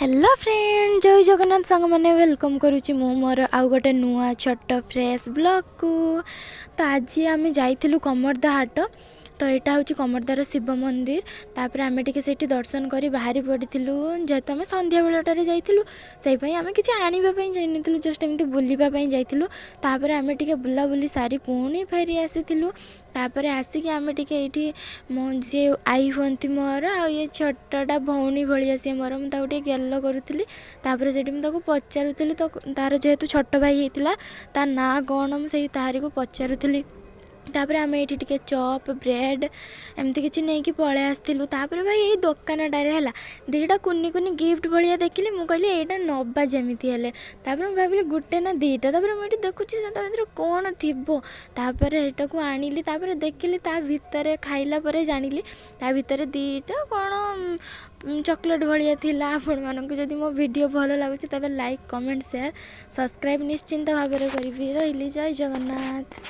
Hello friend जय जगन्नाथ सांग मैंने वेलकम करुच्ची मु मोर आउ गोटे नुआ छोट फ्रेश ब्लॉग को। तो आज आम जाइलु कमरदा हाट। तो यहाँ हूँ कमरदार शिव मंदिर। तापर आम टे से दर्शन कर बाहरी पड़ी जेहेतु आम संध्या बेलटारे जाइलु से आम किसी आनापी जाइलु जस्ट एमती बुलापी जाइलु। तापर आम टे बुलाबुली सारी पुणी फेरी आसीलु। तापर आसिक आम टे ये मो जी आई हमें मोर आ ये छोटा भौणी भाई सी मोर मुझे गेल करुली। तापर से पचारूली तो तार जेहेतु छोट भाई होता ता ना कौन मुझे तारी को पचारूली। तापर आम ये चप ब्रेड एमती किसी नहीं कि पलि आसलु। तापर भाई ये दुकानटारे है दीटा कुनी कुनी गिफ्ट भाया देखिली मुझे कहली यहाँ नवा जमी हेले। तापर मुझे भाविली गोटे ना दीटा तापर मुझे देखुची भर कौन थी। तापर एटा को आनिली तापर देखिली ता भितर खाइला परे जानिली ता भितर दीटा कौन चॉकलेट भाया थिला। आपण मानक जदि मो वीडियो भल लगुच तबे लाइक कमेंट शेयर सब्सक्राइब निश्चिंत भाव में करी। रही जय जगन्नाथ।